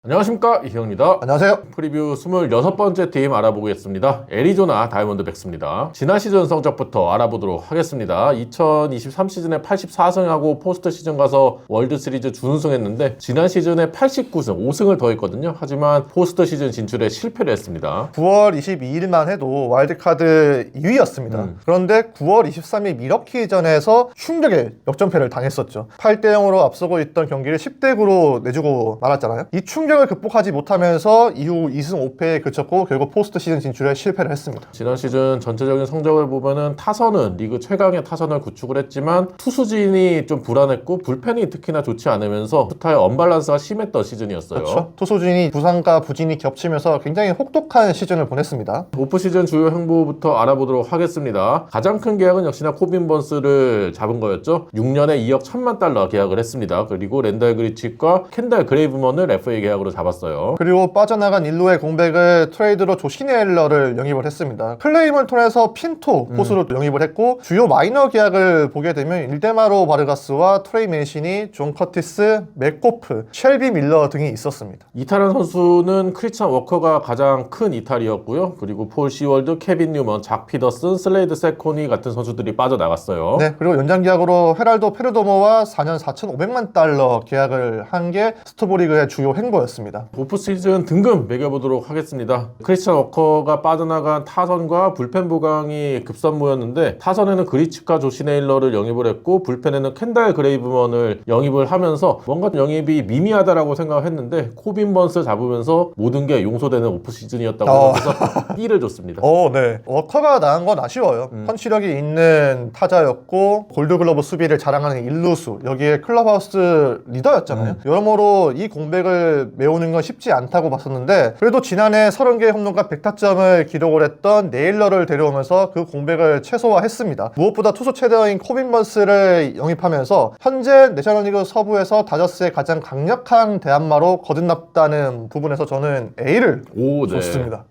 안녕하십니까, 이형입니다. 안녕하세요. 프리뷰 26번째 팀 알아보겠습니다. 애리조나 다이아몬드백스입니다. 지난 시즌 성적부터 알아보도록 하겠습니다. 2023 시즌에 84승하고 포스트 시즌 가서 월드시리즈 준우승했는데 지난 시즌에 89승, 5승을 더했거든요. 하지만 포스트 시즌 진출에 실패를 했습니다. 9월 22일만 해도 와일드카드 2위였습니다. 그런데 9월 23일 미러키전에서 충격의 역전패를 당했었죠. 8대0으로 앞서고 있던 경기를 10대9로 내주고 말았잖아요. 이 충격을 극복하지 못하면서 이후 2승 5패에 그쳤고 결국 포스트 시즌 진출에 실패를 했습니다. 지난 시즌 전체적인 성적을 보면은 타선은 리그 최강의 타선을 구축을 했지만 투수진이 좀 불안했고 불펜이 특히나 좋지 않으면서 투타의 언밸런스가 심했던 시즌이었어요. 그렇죠. 투수진이 부상과 부진이 겹치면서 굉장히 혹독한 시즌을 보냈습니다. 오프 시즌 주요 행보부터 알아보도록 하겠습니다. 가장 큰 계약은 역시나 코빈 번스를 잡은 거였죠. 6년에 2억 1천만 달러 계약을 했습니다. 그리고 랜달 그리치과 켄달 그레이브먼을 FA 계약으로 잡았어요. 그리고 빠져나간 일루의 공백을 트레이드로 조시네일러를 영입을 했습니다. 클레임을 통해서 핀토 포수로 영입을 했고 주요 마이너 계약을 보게 되면 일데마로 바르가스와 트레이 맨시니, 존 커티스, 맥코프, 셸비 밀러 등이 있었습니다. 이탈한 선수는 크리스찬 워커가 가장 큰 이탈이었고요. 그리고 폴 시월드, 케빈 뉴먼, 작 피더슨, 슬레이드 세코니 같은 선수들이 빠져나갔어요. 네, 그리고 연장 계약으로 헤랄도 페르도모와 4년 4,500만 달러 계약을 한 게 스토브리그의 주요 행보였습니다. 오프 시즌 등급 매겨보도록 하겠습니다. 크리스찬 워커가 빠져나간 타선과 불펜 보강이 급선무였는데 타선에는 그리치카 조시네일러를 영입을 했고 불펜에는 켄달 그레이브먼을 영입을 하면서 뭔가 영입이 미미하다라고 생각을 했는데 코빈 번스 잡으면서 모든 게 용서되는 오프 시즌이었다고 하면서 B를 줬습니다. 네. 워커가 나은 건 아쉬워요. 펀치력이 있는 타자였고 골드글러브 수비를 자랑하는 일루수, 여기에 클럽하우스 리더였잖아요. 여러모로 이 공백을 메우는 건 쉽지 않다고 봤었는데 그래도 지난해 30개 홈런과 100타점을 기록을 했던 네일러를 데려오면서 그 공백을 최소화했습니다. 무엇보다 투수 최대어인 코빈 번스를 영입하면서 현재 내셔널리그 서부에서 다저스의 가장 강력한 대안마로 거듭났다는 부분에서 저는 A를 줬습니다.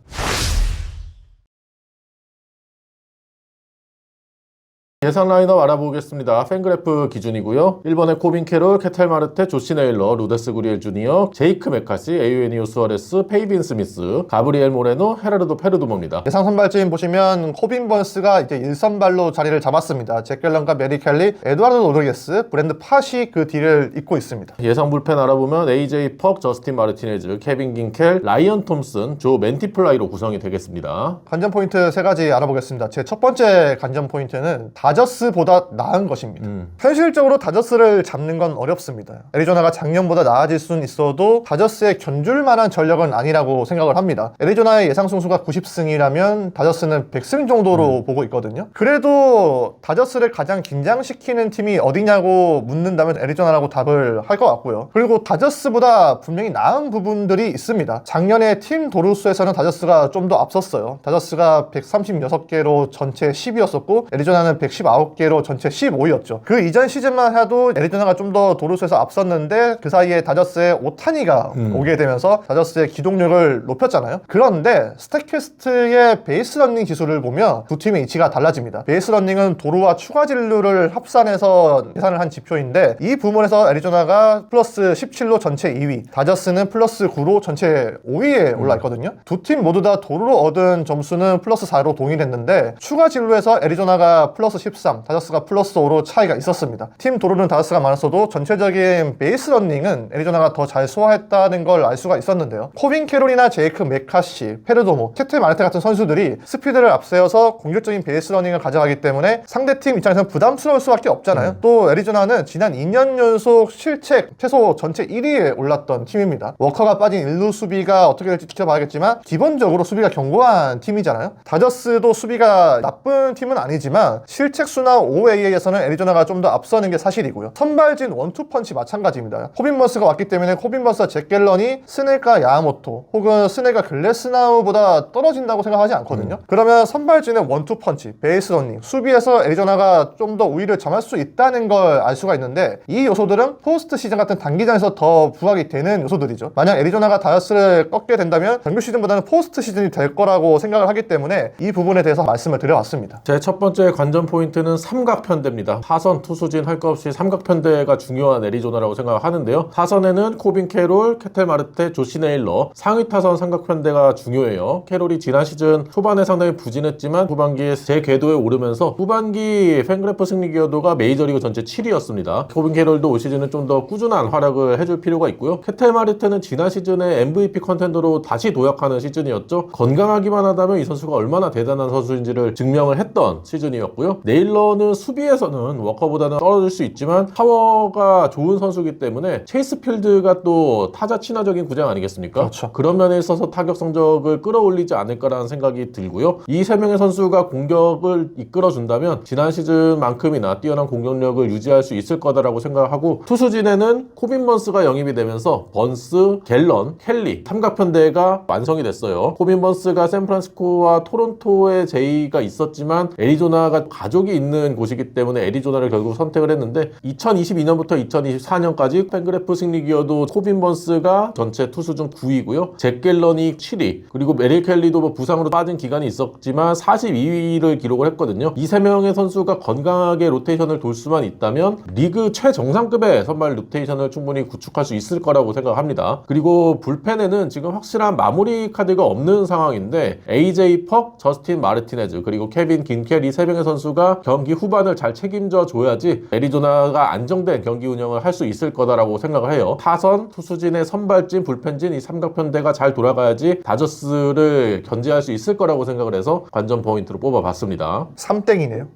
예상 라인업 알아보겠습니다. 팬그래프 기준이고요. 1번에 코빈 캐롤, 케텔 마르테, 조시 네일러, 루데스 구리엘 주니어, 제이크 메카시, 에이유에니오 수아레스, 페이빈 스미스, 가브리엘 모레노, 헤라르도 페르두모입니다. 예상 선발진 보시면 코빈 번스가 이제 1선발로 자리를 잡았습니다. 잭 갤런과 메리 켈리, 에두아르도 로드리게스, 브랜드 팟이 그 뒤를 잇고 있습니다. 예상 불펜 알아보면 AJ 퍽, 저스틴 마르티네즈, 케빈 긴켈, 라이언 톰슨, 조 멘티플라이로 구성이 되겠습니다. 관전 포인트 3가지 알아보겠습니다. 제 첫 번째 관전 포인트는 다저스보다 나은 것입니다. 현실적으로 다저스를 잡는 건 어렵습니다. 애리조나가 작년보다 나아질 수는 있어도 다저스에 견줄 만한 전력은 아니라고 생각을 합니다. 애리조나의 예상 승수가 90승이라면 다저스는 100승 정도로 보고 있거든요. 그래도 다저스를 가장 긴장시키는 팀이 어디냐고 묻는다면 애리조나라고 답을 할 것 같고요. 그리고 다저스보다 분명히 나은 부분들이 있습니다. 작년에 팀 도루수에서는 다저스가 좀 더 앞섰어요. 다저스가 136개로 전체 10위였었고 애리조나는 119개로 전체 15위였죠. 그 이전 시즌만 해도 애리조나가 좀 더 도루수에서 앞섰는데 그 사이에 다저스의 오타니가 오게 되면서 다저스의 기동력을 높였잖아요. 그런데 스태캐스트의 베이스 러닝 지수를 보면 두 팀의 위치가 달라집니다. 베이스 러닝은 도루와 추가 진루를 합산해서 계산을 한 지표인데 이 부분에서 애리조나가 플러스 17로 전체 2위, 다저스는 플러스 9로 전체 5위에 올라 있거든요. 두 팀 모두 다 도루로 얻은 점수는 플러스 4로 동일했는데 추가 진루에서 애리조나가 플러스 13, 다저스가 플러스 5로 차이가 있었습니다. 팀 도루는 다저스가 많았어도 전체적인 베이스 러닝은 애리조나가 더 잘 소화했다는 걸 알 수가 있었는데요. 코빈 캐롤이나 제이크 메카시, 페르도모, 케텔 마르테 같은 선수들이 스피드를 앞세워서 공격적인 베이스 러닝을 가져가기 때문에 상대팀 입장에서는 부담스러울 수밖에 없잖아요. 또 애리조나는 지난 2년 연속 실책 최소 전체 1위에 올랐던 팀입니다. 워커가 빠진 일루 수비가 어떻게 될지 지켜봐야겠지만 기본적으로 수비가 견고한 팀이잖아요. 다저스도 수비가 나쁜 팀은 아니지만 실책 수나 OA에서는 애리조나가 좀 더 앞서는 게 사실이고요. 선발진 원투펀치 마찬가지입니다. 코빈 번스가 왔기 때문에 코빈 번스와 잭 갤런이 스넬과 야마모토 혹은 스넬과 글래스나우보다 떨어진다고 생각하지 않거든요. 그러면 선발진의 원투펀치, 베이스 러닝, 수비에서 애리조나가 좀 더 우위를 점할 수 있다는 걸 알 수가 있는데 이 요소들은 포스트 시즌 같은 단기전에서 더 부각이 되는 요소들이죠. 만약 애리조나가 다저스를 꺾게 된다면 정규 시즌보다는 포스트 시즌이 될 거라고 생각을 하기 때문에 이 부분에 대해서 말씀을 드려왔습니다. 제 첫 번째 관전 포인트 포인트는 삼각편대입니다. 타선, 투수진 할 것 없이 삼각편대가 중요한 애리조나라고 생각하는데요. 타선에는 코빈 캐롤, 케텔 마르테, 조시 네일러 상위 타선 삼각편대가 중요해요. 캐롤이 지난 시즌 초반에 상당히 부진했지만 후반기에 제 궤도에 오르면서 후반기 팬그래프 승리 기여도가 메이저리그 전체 7위였습니다. 코빈 캐롤도 올 시즌은 좀 더 꾸준한 활약을 해줄 필요가 있고요. 케텔 마르테는 지난 시즌에 MVP 컨텐더로 다시 도약하는 시즌이었죠. 건강하기만 하다면 이 선수가 얼마나 대단한 선수인지를 증명을 했던 시즌이었고요. 네일러는 수비에서는 워커보다는 떨어질 수 있지만 파워가 좋은 선수이기 때문에 체이스 필드가 또 타자 친화적인 구장 아니겠습니까? 그렇죠. 그런 면에 있어서 타격 성적을 끌어올리지 않을까라는 생각이 들고요. 이 세 명의 선수가 공격을 이끌어준다면 지난 시즌만큼이나 뛰어난 공격력을 유지할 수 있을 거다라고 생각하고 투수진에는 코빈 번스가 영입이 되면서 번스, 갤런, 켈리 삼각편대가 완성이 됐어요. 코빈 번스가 샌프란시스코와 토론토의 제의가 있었지만 애리조나가 가족이 있는 곳이기 때문에 애리조나를 결국 선택을 했는데 2022년부터 2024년까지 팬그래프 승리 기여도 코빈 번스가 전체 투수 중 9위고요. 잭 갤런이 7위 그리고 메릴 켈리도 뭐 부상으로 빠진 기간이 있었지만 42위를 기록을 했거든요. 이 세 명의 선수가 건강하게 로테이션을 돌 수만 있다면 리그 최정상급의 선발 로테이션을 충분히 구축할 수 있을 거라고 생각합니다. 그리고 불펜에는 지금 확실한 마무리 카드가 없는 상황인데 AJ 퍽, 저스틴 마르티네즈 그리고 케빈 긴켈 이 세 명의 선수가 경기 후반을 잘 책임져 줘야지 애리조나가 안정된 경기 운영을 할 수 있을 거다라고 생각을 해요. 타선, 투수진의 선발진, 불펜진 이 삼각편대가 잘 돌아가야지 다저스를 견제할 수 있을 거라고 생각을 해서 관전 포인트로 뽑아봤습니다. 3땡이네요.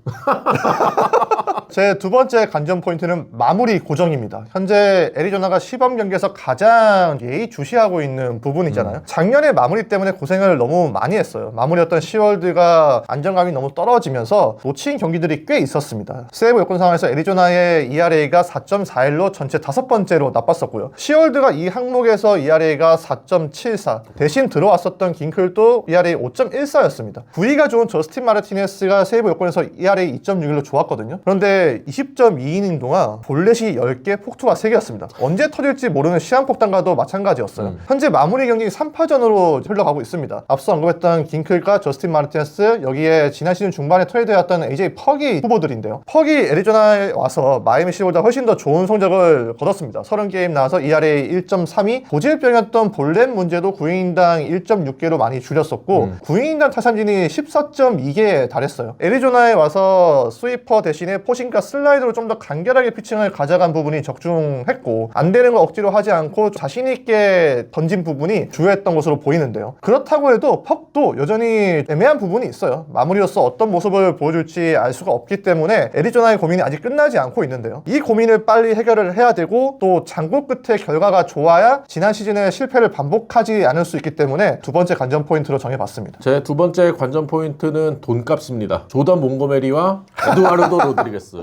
제 두 번째 관전 포인트는 마무리 고정입니다. 현재 애리조나가 시범 경기에서 가장 예의주시하고 있는 부분이잖아요. 작년에 마무리 때문에 고생을 너무 많이 했어요. 마무리였던 시월드가 안정감이 너무 떨어지면서 놓친 경기들이 꽤 있었습니다. 세이브 여건 상황에서 애리조나의 ERA가 4.41로 전체 5번째로 나빴었고요. 시월드가 이 항목에서 ERA가 4.74 대신 들어왔었던 긴클도 ERA 5.14였습니다. 부위가 좋은 저스틴 마르티네스가 세이브 여건에서 ERA 2.61로 좋았거든요. 그런데 20.2이닝 동안 볼넷이 10개, 폭투가 3개였습니다. 언제 터질지 모르는 시한폭탄과도 마찬가지였어요. 현재 마무리 경기 3파전으로 흘러가고 있습니다. 앞서 언급했던 긴클과 저스틴 마르티네스, 여기에 지난 시즌 중반에 트레이드였던 AJ 퍽이 후보들인데요. 퍽이 애리조나에 와서 마이애미 시보다 훨씬 더 좋은 성적을 거뒀습니다. 30게임 나와서 ERA 1.32, 고질병이었던 볼넷 문제도 9이닝당 1.6개로 많이 줄였었고 9이닝당 타산진이 14.2개에 달했어요. 애리조나에 와서 스위퍼 대신에 포싱과 슬라이드로 좀 더 간결하게 피칭을 가져간 부분이 적중했고 안 되는 거 억지로 하지 않고 자신 있게 던진 부분이 주요했던 것으로 보이는데요. 그렇다고 해도 퍽도 여전히 애매한 부분이 있어요. 마무리로서 어떤 모습을 보여줄지 알 수가 없기 때문에 애리조나의 고민이 아직 끝나지 않고 있는데요. 이 고민을 빨리 해결을 해야 되고 또 장고 끝에 결과가 좋아야 지난 시즌의 실패를 반복하지 않을 수 있기 때문에 두 번째 관전 포인트로 정해봤습니다. 제 두 번째 관전 포인트는 돈값입니다. 조던 몽고메리와 에두아르도 로드리게스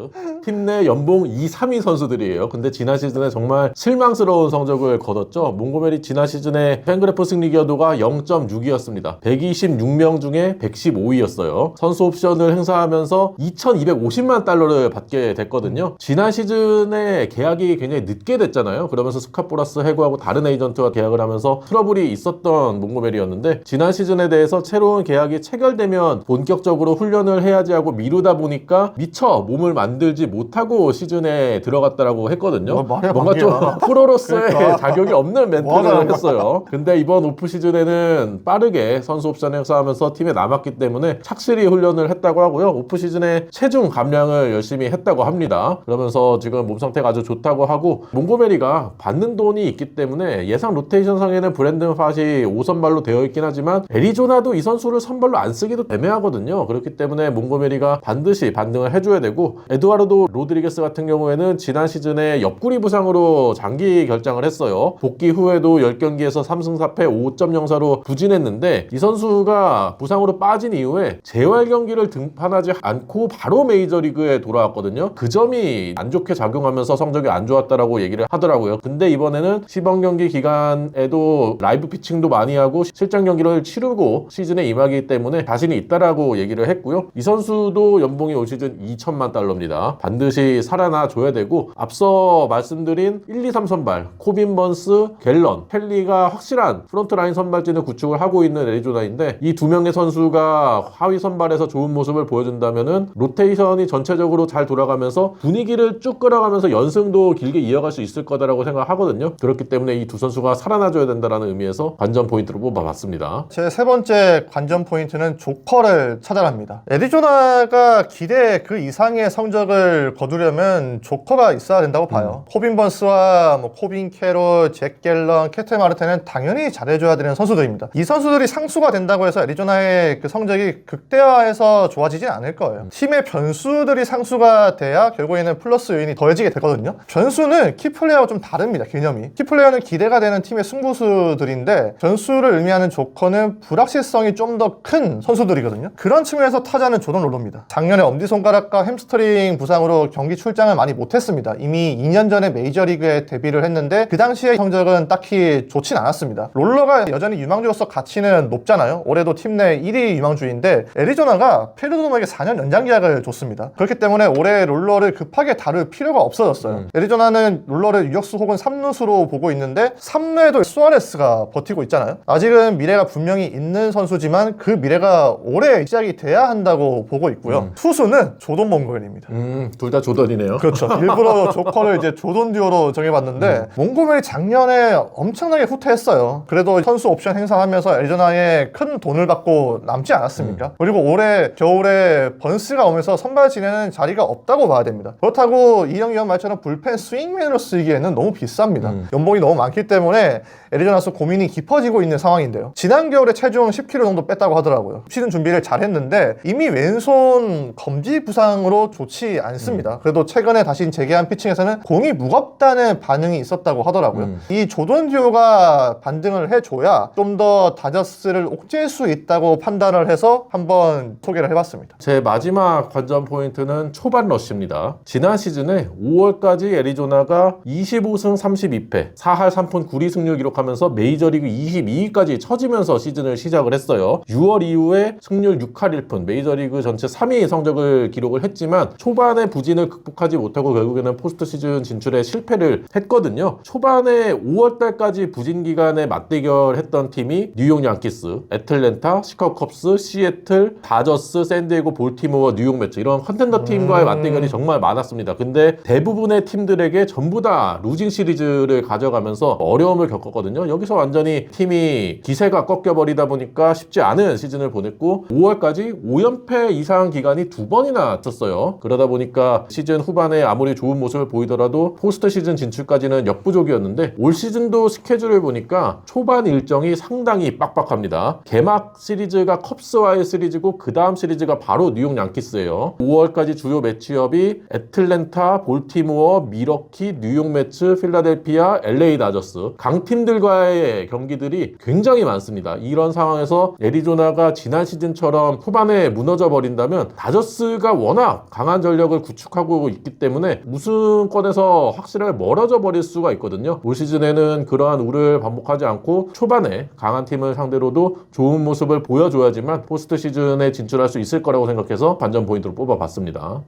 팀 내 연봉 2, 3위 선수들이에요. 근데 지난 시즌에 정말 실망스러운 성적을 거뒀죠. 몽고메리 지난 시즌에 팬그래프 승리 기여도가 0.6이었습니다. 126명 중에 115위였어요. 선수 옵션을 행사하면서 2,250만 달러를 받게 됐거든요. 지난 시즌에 계약이 굉장히 늦게 됐잖아요. 그러면서 스카보라스 해고하고 다른 에이전트와 계약을 하면서 트러블이 있었던 몽고메리였는데 지난 시즌에 대해서 새로운 계약이 체결되면 본격적으로 훈련을 해야지 하고 미루다 보니까 미처 몸을 만들지 못하고 시즌에 들어갔다라고 했거든요. 뭔가 좀 프로로서의 그러니까. 자격이 없는 멘트를 했어요. 근데 이번 오프 시즌에는 빠르게 선수 옵션 행사하면서 팀에 남았기 때문에 착실히 훈련을 했다고 하고요. 오프 시즌에 체중 감량을 열심히 했다고 합니다. 그러면서 지금 몸 상태가 아주 좋다고 하고 몽고메리가 받는 돈이 있기 때문에 예상 로테이션상에는 브랜든 팟이 5선발로 되어 있긴 하지만 애리조나도 이 선수를 선발로 안 쓰기도 애매하거든요. 그렇기 때문에 몽고메리가 반드시 반등을 해줘야 되고 에두아르도 로드리게스 같은 경우에는 지난 시즌에 옆구리 부상으로 장기 결장을 했어요. 복귀 후에도 10경기에서 3승 4패 5.04로 부진했는데 이 선수가 부상으로 빠진 이후에 재활 경기를 등판하지 않고 바로 메이저리그에 돌아왔거든요. 그 점이 안 좋게 작용하면서 성적이 안 좋았다라고 얘기를 하더라고요. 근데 이번에는 시범 경기 기간에도 라이브 피칭도 많이 하고 실전 경기를 치르고 시즌에 임하기 때문에 자신이 있다라고 얘기를 했고요. 이 선수도 연봉이 올 시즌 2천만 달러입니다. 반드시 살아나 줘야 되고 앞서 말씀드린 1, 2, 3선발 코빈 번스, 갤런, 켈리가 확실한 프론트라인 선발진을 구축을 하고 있는 애리조나인데 이 두 명의 선수가 하위 선발에서 좋은 모습을 보여준다면은 되면 로테이션이 전체적으로 잘 돌아가면서 분위기를 쭉 끌어가면서 연승도 길게 이어갈 수 있을 거다라고 생각하거든요. 그렇기 때문에 이 두 선수가 살아나줘야 된다는 의미에서 관전 포인트로 뽑아봤습니다. 제 세 번째 관전 포인트는 조커를 찾아갑니다. 애리조나가 기대 그 이상의 성적을 거두려면 조커가 있어야 된다고 봐요. 코빈 번스와 코빈 캐롤, 잭 갤런, 캐트 마르테는 당연히 잘해줘야 되는 선수들입니다. 이 선수들이 상수가 된다고 해서 애리조나의 그 성적이 극대화해서 좋아지진 않을 거예요. 팀의 변수들이 상수가 돼야 결국에는 플러스 요인이 더해지게 되거든요. 변수는 키플레이어와 좀 다릅니다. 개념이. 키플레이어는 기대가 되는 팀의 승부수들인데 변수를 의미하는 조커는 불확실성이 좀 더 큰 선수들이거든요. 그런 측면에서 타자는 조던 롤러입니다. 작년에 엄지손가락과 햄스트링 부상으로 경기 출장을 많이 못했습니다. 이미 2년 전에 메이저리그에 데뷔를 했는데 그 당시의 성적은 딱히 좋진 않았습니다. 롤러가 여전히 유망주로서 가치는 높잖아요. 올해도 팀 내 1위 유망주인데 애리조나가 페르도돔에게 4년 연장 계약을 줬습니다. 그렇기 때문에 올해 롤러를 급하게 다룰 필요가 없어졌어요. 애리조나는 롤러를 유격수 혹은 3루수로 보고 있는데 3루에도 수아레스가 버티고 있잖아요. 아직은 미래가 분명히 있는 선수지만 그 미래가 올해 시작이 돼야 한다고 보고 있고요. 투수는 조던 몽고멜입니다. 둘 다 조던이네요. 그렇죠. 일부러 조커를 이제 조던 듀오로 정해봤는데 몽고멜이 작년에 엄청나게 후퇴했어요. 그래도 선수 옵션 행사하면서 애리조나에 큰 돈을 받고 남지 않았습니까? 그리고 올해 겨울에 번스가 오면서 선발 지내는 자리가 없다고 봐야 됩니다. 그렇다고 이영 위원 말처럼 불펜 스윙맨으로 쓰기에는 너무 비쌉니다. 연봉이 너무 많기 때문에 애리조나에서 고민이 깊어지고 있는 상황인데요. 지난 겨울에 체중 10kg 정도 뺐다고 하더라고요. 시즌 준비를 잘했는데 이미 왼손 검지 부상으로 좋지 않습니다. 그래도 최근에 다시 재개한 피칭에서는 공이 무겁다는 반응이 있었다고 하더라고요. 이 조던 듀오가 반등을 해줘야 좀 더 다저스를 옥죄일 수 있다고 판단을 해서 한번 소개를 해봤습니다. 제 마지막 관전 포인트는 초반 러쉬입니다. 지난 시즌에 5월까지 애리조나가 25승 32패, 4할 3푼 9리 승률 기록하면서 메이저리그 22위까지 처지면서 시즌을 시작을 했어요. 6월 이후에 승률 6할 1푼, 메이저리그 전체 3위 성적을 기록을 했지만 초반에 부진을 극복하지 못하고 결국에는 포스트 시즌 진출에 실패를 했거든요. 초반에 5월달까지 부진 기간에 맞대결했던 팀이 뉴욕 양키스, 애틀랜타, 시카고 컵스, 시애틀, 다저스, 샌디에고, 볼티모어, 뉴욕 매츠 이런 컨텐더 팀과의 맞대결이 정말 많았습니다. 근데 대부분의 팀들에게 전부 다 루징 시리즈를 가져가면서 어려움을 겪었거든요. 여기서 완전히 팀이 기세가 꺾여버리다 보니까 쉽지 않은 시즌을 보냈고 5월까지 5연패 이상 기간이 2번이나 떴어요. 그러다 보니까 시즌 후반에 아무리 좋은 모습을 보이더라도 포스트 시즌 진출까지는 역부족이었는데 올 시즌도 스케줄을 보니까 초반 일정이 상당히 빡빡합니다. 개막 시리즈가 컵스와의 시리즈고 그 다음 시리즈가 바로 뉴욕 양키스예요. 5월까지 주요 매치업이 애틀랜타, 볼티모어, 미러키, 뉴욕 매츠, 필라델피아, LA 다저스 강팀들과의 경기들이 굉장히 많습니다. 이런 상황에서 애리조나가 지난 시즌처럼 후반에 무너져 버린다면 다저스가 워낙 강한 전력을 구축하고 있기 때문에 우승권에서 확실하게 멀어져 버릴 수가 있거든요. 올 시즌에는 그러한 우려를 반복하지 않고 초반에 강한 팀을 상대로도 좋은 모습을 보여줘야지만 포스트 시즌에 진출할 수 있을 거라고 생각해서 관전 포인트로 뽑아봤습니다.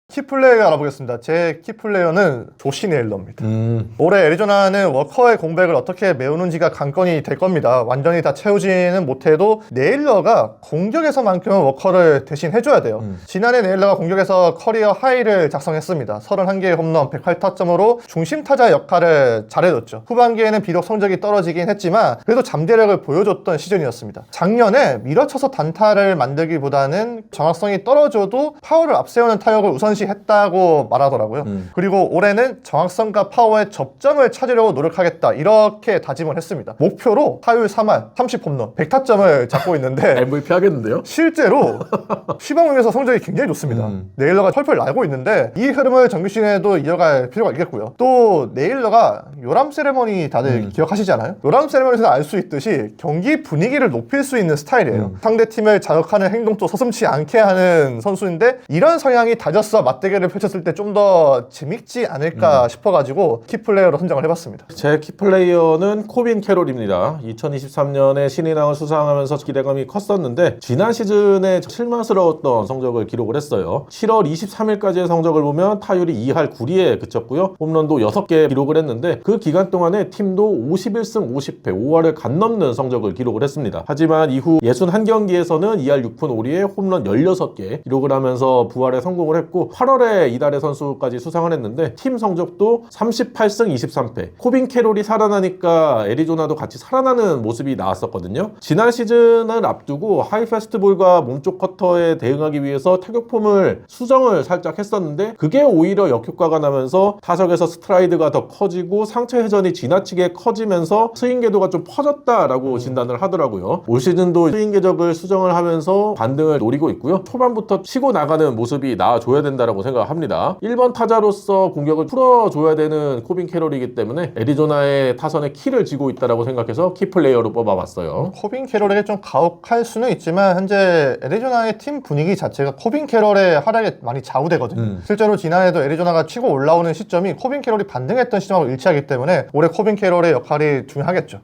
키플레이어 알아보겠습니다. 제 키플레이어는 조시 네일러입니다. 올해 애리조나는 워커의 공백을 어떻게 메우는지가 관건이 될 겁니다. 완전히 다 채우지는 못해도 네일러가 공격에서만큼은 워커를 대신 해줘야 돼요. 지난해 네일러가 공격에서 커리어 하이를 작성했습니다. 31개의 홈런, 108타점으로 중심 타자 역할을 잘해줬죠. 후반기에는 비록 성적이 떨어지긴 했지만 그래도 잠재력을 보여줬던 시즌이었습니다. 작년에 밀어쳐서 단타를 만들기보다는 정확성이 떨어져도 파워를 앞세우는 타격을 우선시 했다고 말하더라고요. 그리고 올해는 정확성과 파워의 접점을 찾으려고 노력하겠다 이렇게 다짐을 했습니다. 목표로 타율 3할 30홈런 100타점을 잡고 있는데 MVP 하겠는데요? 실제로 시범에서 성적이 굉장히 좋습니다. 네일러가 펄펄 날고 있는데 이 흐름을 정규 시즌에도 이어갈 필요가 있겠고요. 또 네일러가 요람 세레머니 다들 기억하시잖아요. 요람 세레머니에서 알 수 있듯이 경기 분위기를 높일 수 있는 스타일이에요. 상대팀을 자극하는 행동도 서슴지 않게 하는 선수인데 이런 성향이 다저스와 맞대결을 펼쳤을 때 좀 더 재밌지 않을까 싶어가지고 키플레이어로 선정을 해봤습니다. 제 키플레이어는 코빈 캐롤입니다. 2023년에 신인왕을 수상하면서 기대감이 컸었는데 지난 시즌에 실망스러웠던 성적을 기록을 했어요. 7월 23일까지의 성적을 보면 타율이 2할 9리에 그쳤고요. 홈런도 6개 기록을 했는데 그 기간 동안에 팀도 51승 50패 5할을 간 넘는 성적을 기록을 했습니다. 하지만 이후 61경기에서는 2할 6푼 5리에 홈런 16개 기록을 하면서 부활에 성공을 했고 8월에 이달의 선수까지 수상을 했는데 팀 성적도 38승 23패. 코빈 캐롤이 살아나니까 애리조나도 같이 살아나는 모습이 나왔었거든요. 지난 시즌을 앞두고 하이 패스트볼과 몸쪽 커터에 대응하기 위해서 타격폼을 수정을 살짝 했었는데 그게 오히려 역효과가 나면서 타석에서 스트라이드가 더 커지고 상체 회전이 지나치게 커지면서 스윙 궤도가 좀 퍼졌다라고 진단을 하더라고요. 올 시즌도 스윙 궤적을 수정을 하면서 반등을 노리고 있고요. 초반부터 치고 나가는 모습이 나와줘야 된다라고 생각합니다. 1번 타자로서 공격을 풀어줘야 되는 코빈 캐롤이기 때문에 애리조나의 타선의 키를 쥐고 있다라고 생각해서 키플레이어로 뽑아봤어요. 코빈 캐롤에게 좀 가혹할 수는 있지만 현재 애리조나의 팀 분위기 자체가 코빈 캐롤의 활약에 많이 좌우되거든요. 실제로 지난해도 애리조나가 치고 올라오는 시점이 코빈 캐롤이 반등했던 시점하고 일치하기 때문에 올해 코빈 캐롤의 역할이 중요하겠죠.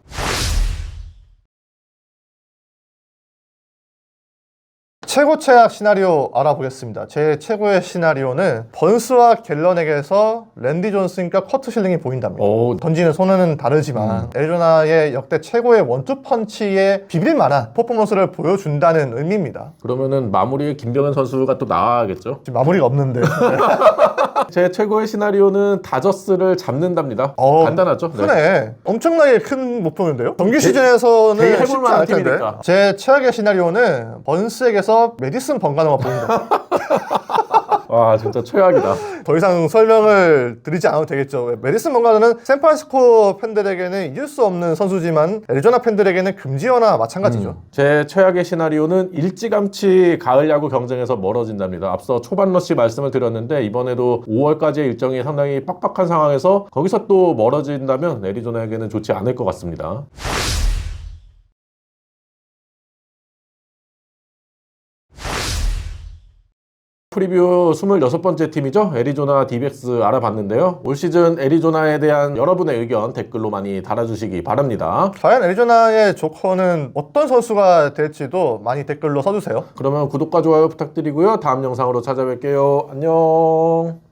최고 최악 시나리오 알아보겠습니다. 제 최고의 시나리오는 번스와 갤런에게서 랜디 존슨과 커트 실링이 보인답니다. 던지는 손은 다르지만 애리조나의 역대 최고의 원투 펀치에 비빌 만한 퍼포먼스를 보여준다는 의미입니다. 그러면은 마무리에 김병현 선수가 또 나와야겠죠? 지금 마무리가 없는데. 제 최고의 시나리오는 다저스를 잡는답니다. 간단하죠? 크네. 엄청나게 큰 목표인데요. 정규 시즌에서는 되게 해볼 쉽지 만한 않을 텐데. 팀이니까. 제 최악의 시나리오는 번스에게서 메디슨 번가너가 보인다. 와 진짜 최악이다. 더 이상 설명을 드리지 않아도 되겠죠. 메디슨 번가너는 샌프란시스코 팬들에게는 잊을 수 없는 선수지만 애리조나 팬들에게는 금지어나 마찬가지죠. 제 최악의 시나리오는 일찌감치 가을 야구 경쟁에서 멀어진답니다. 앞서 초반 러시 말씀을 드렸는데 이번에도 5월까지의 일정이 상당히 빡빡한 상황에서 거기서 또 멀어진다면 애리조나에게는 좋지 않을 것 같습니다. 프리뷰 26번째 팀이죠. 애리조나 디백스 알아봤는데요. 올 시즌 애리조나에 대한 여러분의 의견 댓글로 많이 달아주시기 바랍니다. 과연 애리조나의 조커는 어떤 선수가 될지도 많이 댓글로 써주세요. 그러면 구독과 좋아요 부탁드리고요. 다음 영상으로 찾아뵐게요. 안녕.